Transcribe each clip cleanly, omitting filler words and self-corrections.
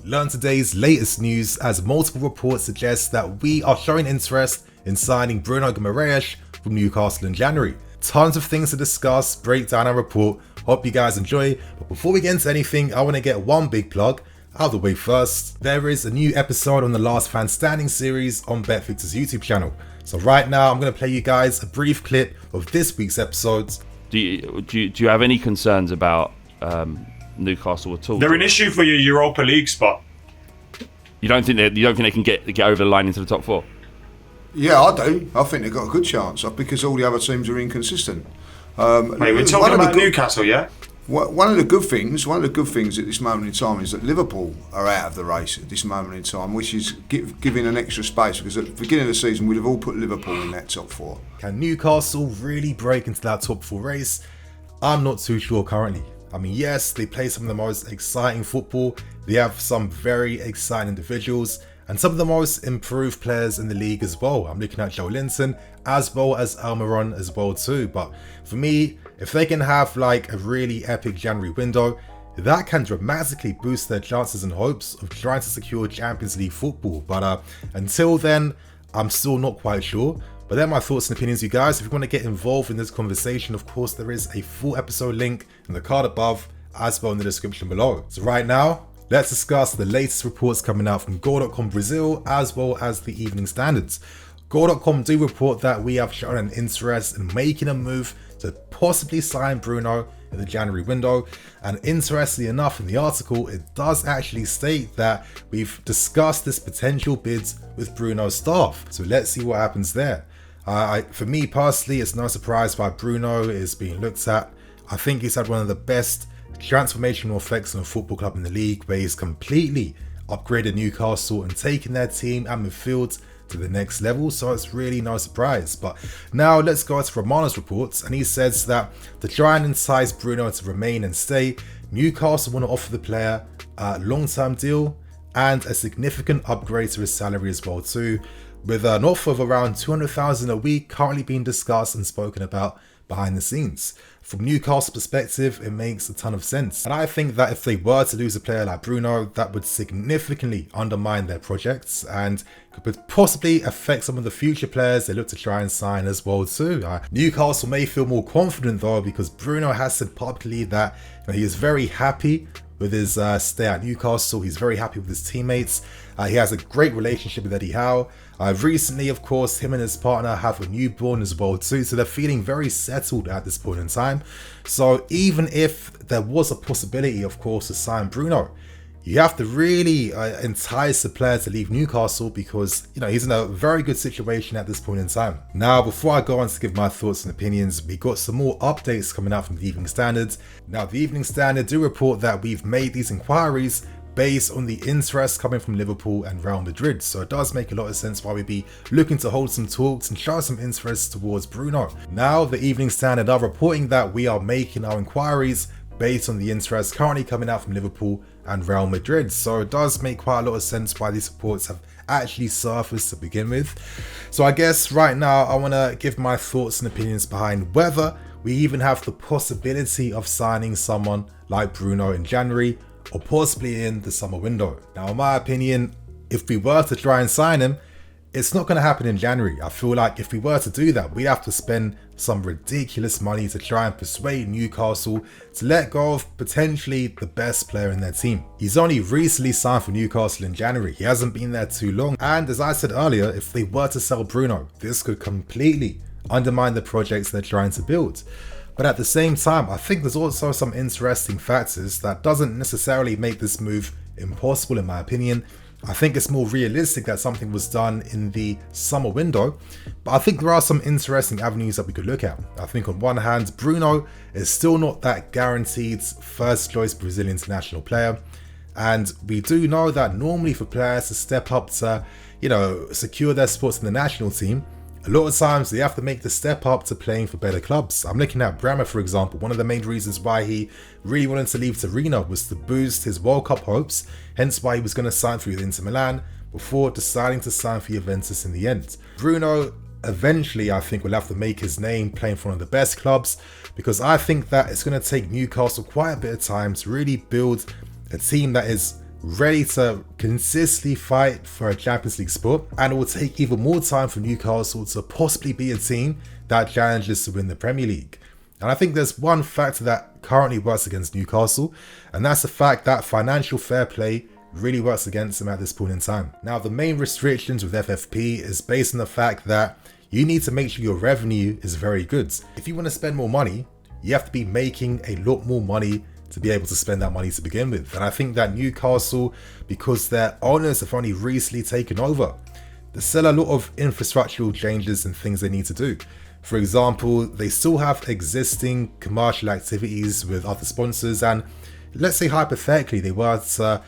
Learn today's latest news as multiple reports suggest that we are showing interest in signing BRUNO GUIMARAES from Newcastle in January. Tons of things to discuss, break down and report. Hope you guys enjoy. But before we get into anything, I want to get one big plug out of the way first. There is a new episode on the Last Man Standing series on BetVictor's YouTube channel. So right now I'm going to play you guys a brief clip of this week's episodes. Do you have any concerns about Newcastle at all? They're an issue for your Europa League spot. You don't think they can get over the line into the top four? Yeah, I do. I think they've got a good chance because all the other teams are inconsistent. Mate, we're talking about Newcastle, yeah? One of the good things at this moment in time is that Liverpool are out of the race at this moment in time, which is giving an extra space, because at the beginning of the season we'd have all put Liverpool in that top four. Can Newcastle really break into that top four race? I'm not too sure currently. I mean, yes, they play some of the most exciting football. They have some very exciting individuals and some of the most improved players in the league as well. I'm looking at Joe Linton as well as Almiron as well too. But for me, if they can have like a really epic January window, that can dramatically boost their chances and hopes of trying to secure Champions League football. But until then, I'm still not quite sure. But they're my thoughts and opinions, you guys. If you want to get involved in this conversation, of course, there is a full episode link in the card above, as well in the description below. So right now, let's discuss the latest reports coming out from Goal.com Brazil, as well as the Evening Standards. Goal.com do report that we have shown an interest in making a move to possibly sign Bruno in the January window. And interestingly enough, in the article, it does actually state that we've discussed this potential bids with Bruno's staff. So let's see what happens there. For me personally, it's no surprise why Bruno is being looked at. I think he's had one of the best transformational effects on a football club in the league, where he's completely upgraded Newcastle and taken their team and midfield to the next level, so it's really no surprise. But now let's go to Romano's reports, and he says that to try and entice Bruno to remain and stay, Newcastle want to offer the player a long-term deal and a significant upgrade to his salary as well too, with an offer of around 200,000 a week currently being discussed and spoken about behind the scenes. From Newcastle's perspective, it makes a ton of sense. And I think that if they were to lose a player like Bruno, that would significantly undermine their projects and could possibly affect some of the future players they look to try and sign as well too. Newcastle may feel more confident though, because Bruno has said publicly that he is very happy with his stay at Newcastle. He's very happy with his teammates. He has a great relationship with Eddie Howe. Recently, of course, him and his partner have a newborn as well too, so they're feeling very settled at this point in time. So even if there was a possibility, of course, to sign Bruno, you have to really entice the player to leave Newcastle, because he's in a very good situation at this point in time. Now, before I go on to give my thoughts and opinions, we got some more updates coming out from the Evening Standard. Now, the Evening Standard do report that we've made these inquiries based on the interest coming from Liverpool and Real Madrid, so it does make a lot of sense why we'd be looking to hold some talks and show some interest towards Bruno. Now, the Evening Standard are reporting that we are making our inquiries based on the interest currently coming out from Liverpool and Real Madrid, so it does make quite a lot of sense why these reports have actually surfaced to begin with. So I guess right now I want to give my thoughts and opinions behind whether we even have the possibility of signing someone like Bruno in January, or possibly in the summer window. Now, in my opinion, if we were to try and sign him, it's not going to happen in January. I feel like if we were to do that, we'd have to spend some ridiculous money to try and persuade Newcastle to let go of potentially the best player in their team. He's only recently signed for Newcastle in January. He hasn't been there too long. And as I said earlier, if they were to sell Bruno, this could completely undermine the projects they're trying to build. But at the same time, I think there's also some interesting factors that doesn't necessarily make this move impossible in my opinion. I think it's more realistic that something was done in the summer window, but I think there are some interesting avenues that we could look at. I think on one hand, Bruno is still not that guaranteed first choice Brazilian international player, and we do know that normally for players to step up to, secure their spots in the national team, a lot of times they have to make the step up to playing for better clubs. I'm looking at Bremer, for example. One of the main reasons why he really wanted to leave Torino was to boost his World Cup hopes, hence why he was going to sign for Inter Milan before deciding to sign for Juventus in the end. Bruno eventually, I think, will have to make his name playing for one of the best clubs, because I think that it's going to take Newcastle quite a bit of time to really build a team that is ready to consistently fight for a Champions League spot, and it will take even more time for Newcastle to possibly be a team that challenges to win the Premier League. And I think there's one factor that currently works against Newcastle, and that's the fact that financial fair play really works against them at this point in time. Now, the main restrictions with FFP is based on the fact that you need to make sure your revenue is very good. If you want to spend more money, you have to be making a lot more money to be able to spend that money to begin with. And I think that Newcastle, because their owners have only recently taken over, there's still a lot of infrastructural changes and things they need to do. For example, they still have existing commercial activities with other sponsors, and let's say hypothetically they were to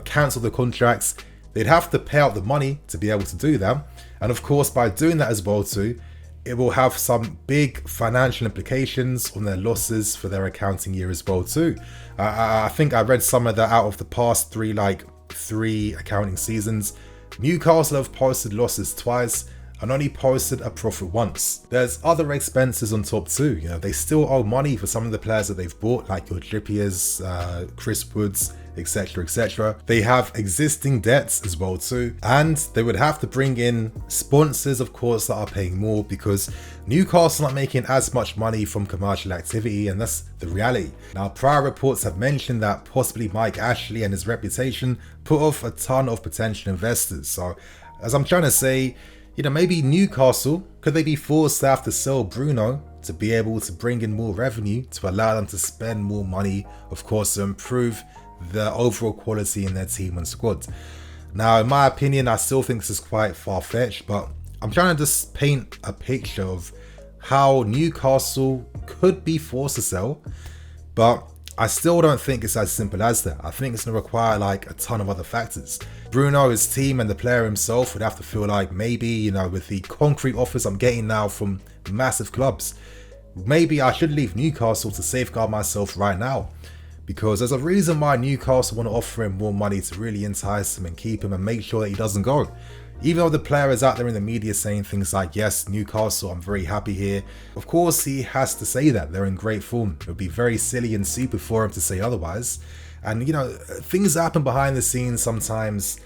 cancel the contracts, they'd have to pay out the money to be able to do that. And of course, by doing that as well too, it will have some big financial implications on their losses for their accounting year as well too. I think I read some of that out of the past three accounting seasons. Newcastle have posted losses twice and only posted a profit once. There's other expenses on top too. They still owe money for some of the players that they've bought, like your Trippiers, Chris Woods, etc, etc. They have existing debts as well too, and they would have to bring in sponsors, of course, that are paying more, because Newcastle are not making as much money from commercial activity, and that's the reality. Now, prior reports have mentioned that possibly Mike Ashley and his reputation put off a ton of potential investors. So, as I'm trying to say, maybe Newcastle, could they be forced to have to sell Bruno to be able to bring in more revenue to allow them to spend more money, of course, to improve the overall quality in their team and squad. Now, in my opinion, I still think this is quite far-fetched, but I'm trying to just paint a picture of how Newcastle could be forced to sell, but I still don't think it's as simple as that. I think it's going to require a ton of other factors. Bruno, his team, and the player himself would have to feel like maybe, with the concrete offers I'm getting now from massive clubs, maybe I should leave Newcastle to safeguard myself right now. Because there's a reason why Newcastle want to offer him more money to really entice him and keep him and make sure that he doesn't go. Even though the player is out there in the media saying things like, yes, Newcastle, I'm very happy here. Of course, he has to say that. They're in great form. It would be very silly and stupid for him to say otherwise. And, things happen behind the scenes sometimes.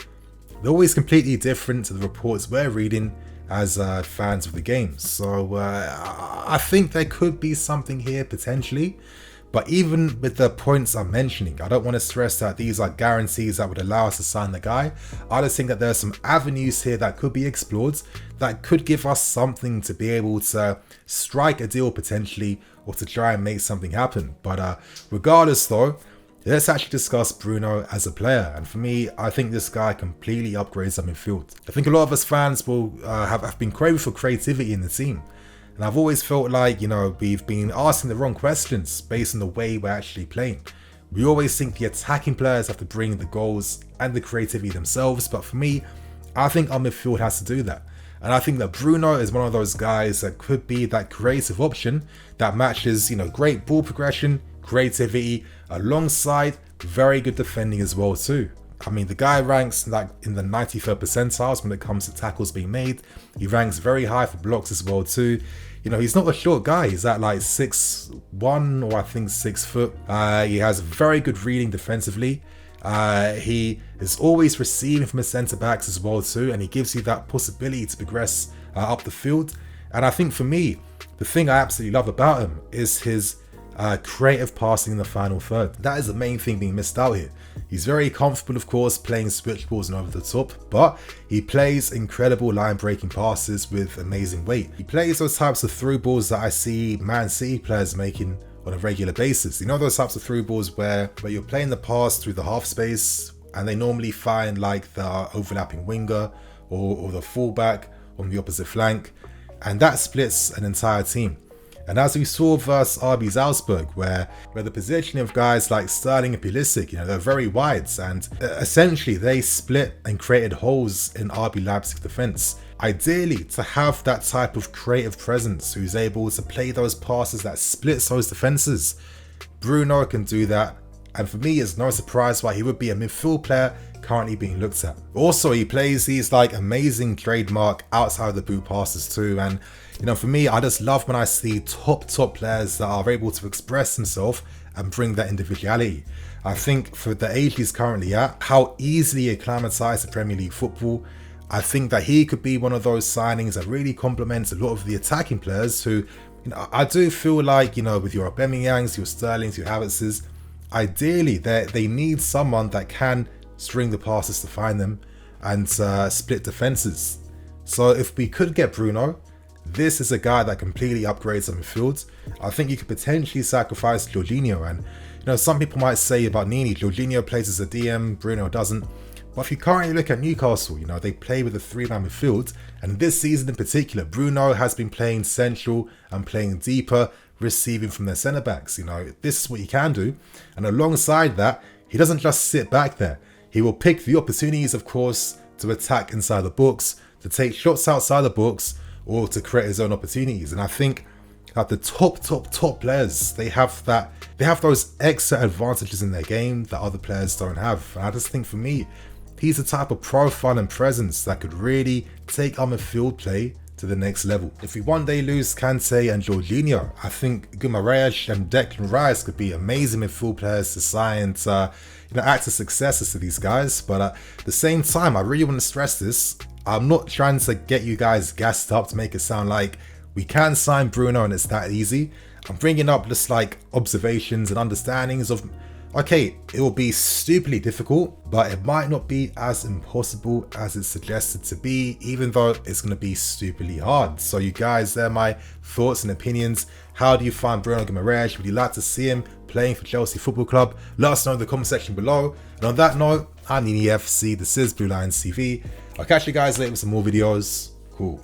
They're always completely different to the reports we're reading as fans of the game. So I think there could be something here potentially. But even with the points I'm mentioning, I don't want to stress that these are guarantees that would allow us to sign the guy. I just think that there are some avenues here that could be explored that could give us something to be able to strike a deal potentially, or to try and make something happen. But regardless though, let's actually discuss Bruno as a player. And for me, I think this guy completely upgrades our midfield. I think a lot of us fans will have been craving for creativity in the team. And I've always felt like, we've been asking the wrong questions based on the way we're actually playing. We always think the attacking players have to bring the goals and the creativity themselves. But for me, I think our midfield has to do that. And I think that Bruno is one of those guys that could be that creative option that matches, great ball progression, creativity, alongside very good defending as well too. I mean, the guy ranks in the 93rd percentiles when it comes to tackles being made. He ranks very high for blocks as well too. He's not a short guy. He's at 6'1" or I think 6 foot. He has very good reading defensively. He is always receiving from his centre backs as well too, and he gives you that possibility to progress up the field. And I think for me, the thing I absolutely love about him is his creative passing in the final third. That is the main thing being missed out here. He's very comfortable, of course, playing switch balls and over the top, but he plays incredible line-breaking passes with amazing weight. He plays those types of through balls that I see Man City players making on a regular basis. Those types of through balls where you're playing the pass through the half space, and they normally find the overlapping winger or the fullback on the opposite flank, and that splits an entire team. And as we saw versus RB Salzburg, where the positioning of guys like Sterling and Pulisic, they're very wide, and essentially they split and created holes in RB Leipzig defense. Ideally, to have that type of creative presence who's able to play those passes that splits those defenses, Bruno can do that. And for me, it's no surprise why he would be a midfield player currently being looked at. Also, he plays these amazing trademark outside the boot passes too. And for me, I just love when I see top players that are able to express themselves and bring that individuality. I think for the age he's currently at, how easily he acclimatized to Premier League football, I think that he could be one of those signings that really complements a lot of the attacking players who, I do feel like, with your Aubameyangs, your Sterlings, your Havertzes, ideally they need someone that can string the passes to find them and split defenses. So if we could get Bruno, this is a guy that completely upgrades the midfield. I think you could potentially sacrifice Jorginho, and some people might say about Nini, Jorginho plays as a DM, Bruno doesn't. But if you currently look at Newcastle, they play with a 3-man midfield, and this season in particular, Bruno has been playing central and playing deeper, receiving from their centre backs. This is what he can do, and alongside that, he doesn't just sit back there. He will pick the opportunities, of course, to attack inside the box, to take shots outside the box, or to create his own opportunities. And I think that the top players, they have those extra advantages in their game that other players don't have. And I just think for me, he's the type of profile and presence that could really take our midfield play to the next level. If we one day lose Kante and Jorginho, I think Guimaraes and Declan Rice could be amazing midfield players to sign to act as successors to these guys. But at the same time, I really want to stress this. I'm not trying to get you guys gassed up to make it sound like we can sign Bruno and it's that easy. I'm bringing up just like observations and understandings of, okay, it will be stupidly difficult, but it might not be as impossible as it's suggested to be, even though it's going to be stupidly hard. So you guys, they're my thoughts and opinions. How do you find Bruno Guimaraes? Would you like to see him playing for Chelsea Football Club? Let us know in the comment section below. And on that note, I'm Nini FC, this is Blue Lions TV. I'll catch you guys later with some more videos. Cool.